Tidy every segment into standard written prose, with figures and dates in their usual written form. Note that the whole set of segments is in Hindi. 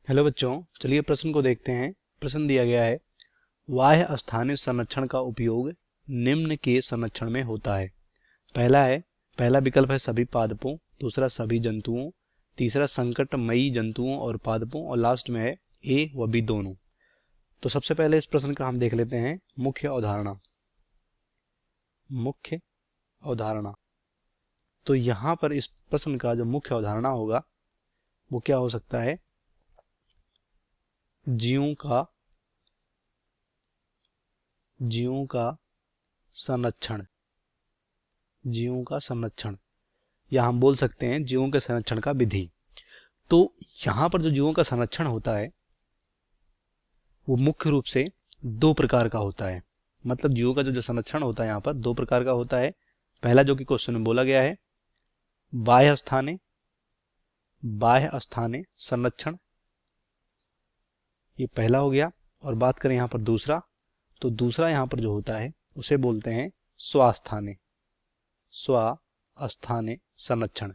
हेलो बच्चों, चलिए प्रश्न को देखते हैं। प्रश्न दिया गया है, बाह्य स्थानिक संरक्षण का उपयोग निम्न के संरक्षण में होता है। पहला विकल्प है सभी पादपों, दूसरा सभी जंतुओं, तीसरा संकटमयी जंतुओं और पादपों, और लास्ट में है ए व बी दोनों। तो सबसे पहले इस प्रश्न का हम देख लेते हैं मुख्य अवधारणा। मुख्य अवधारणा, तो यहाँ पर इस प्रश्न का जो मुख्य अवधारणा होगा वो क्या हो सकता है? जीवों का संरक्षण। जीवों का संरक्षण, या हम बोल सकते हैं जीवों के संरक्षण का विधि। तो यहाँ पर जो जीवों का संरक्षण होता है वो मुख्य रूप से दो प्रकार का होता है। मतलब जीवों का जो संरक्षण होता है यहाँ पर दो प्रकार का होता है। पहला जो कि क्वेश्चन में बोला गया है, बाह्य स्थाने संरक्षण, ये पहला हो गया। और बात करें यहाँ पर दूसरा, तो दूसरा यहाँ पर जो होता है उसे बोलते हैं स्वास्थाने संरक्षण।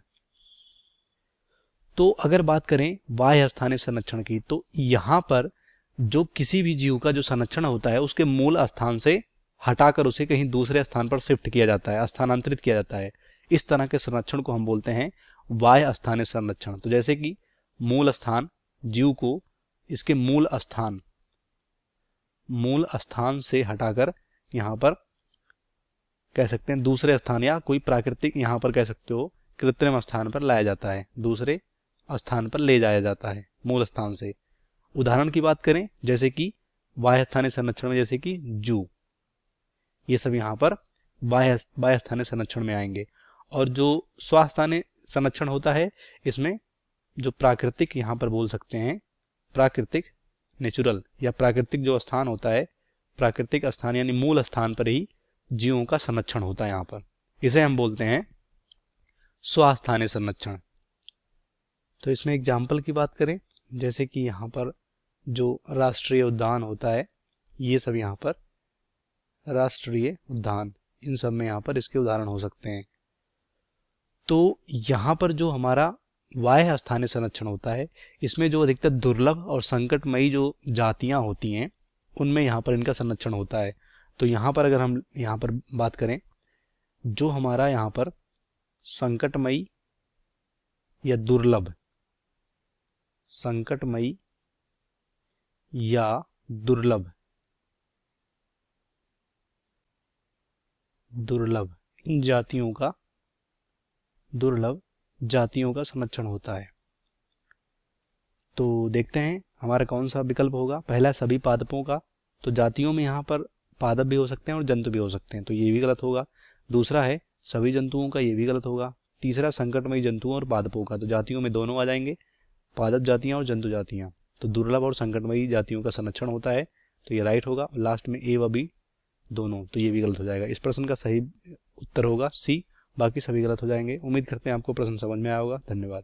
तो अगर बात करें बाह्य स्थानीय संरक्षण की, तो यहाँ पर जो किसी भी जीव का जो संरक्षण होता है उसके मूल स्थान से हटाकर उसे कहीं दूसरे स्थान पर शिफ्ट किया जाता है, स्थानांतरित किया जाता है। इस तरह के संरक्षण को हम बोलते हैं बाह्य स्थानीय संरक्षण। तो जैसे कि मूल स्थान, जीव को इसके मूल स्थान से हटाकर यहाँ पर कह सकते हैं दूसरे स्थान, या कोई प्राकृतिक यहाँ पर कह सकते हो कृत्रिम स्थान पर लाया जाता है, दूसरे स्थान पर ले जाया जाता है मूल स्थान से। उदाहरण की बात करें जैसे कि बाह्य स्थानीय संरक्षण में, जैसे कि जू, ये सब यहाँ पर बाह्य स्थानीय संरक्षण में आएंगे। और जो स्वास्थानीय संरक्षण होता है इसमें जो प्राकृतिक यहाँ पर बोल सकते हैं प्राकृतिक नेचुरल, या प्राकृतिक जो स्थान होता है, प्राकृतिक स्थान यानी मूल स्थान पर ही जीवों का संरक्षण होता है यहाँ पर, इसे हम बोलते हैं स्वास्थानीय संरक्षण। तो इसमें एग्जाम्पल की बात करें जैसे कि यहाँ पर जो राष्ट्रीय उद्यान होता है, ये सब यहाँ पर राष्ट्रीय उद्यान, इन सब में यहाँ पर इसके उदाहरण हो सकते हैं। तो यहाँ पर जो हमारा बाह्य स्थानीय संरक्षण होता है इसमें जो अधिकतर दुर्लभ और संकटमयी जो जातियां होती हैं उनमें यहाँ पर इनका संरक्षण होता है। तो यहाँ पर अगर हम यहाँ पर बात करें, जो हमारा यहाँ पर संकटमयी या दुर्लभ, संकटमयी या दुर्लभ इन दुर्लभ जातियों का संरक्षण होता है। तो देखते हैं हमारा कौन सा विकल्प होगा। पहला सभी पादपों का, तो जातियों में यहाँ पर पादप भी हो सकते हैं और जंतु भी हो सकते हैं, तो ये भी गलत होगा। दूसरा है सभी जंतुओं का, ये भी गलत होगा। तीसरा संकटमयी जंतुओं और पादपों का, तो जातियों में दोनों आ जाएंगे, पादप जातियां और जंतु जातियां। तो दुर्लभ और संकटमयी जातियों का संरक्षण होता है, तो ये राइट होगा। लास्ट में ए व बी दोनों, तो ये भी गलत हो जाएगा। इस प्रश्न का सही उत्तर होगा सी, बाकी सभी गलत हो जाएंगे। उम्मीद करते हैं आपको प्रश्न समझ में आया होगा। धन्यवाद।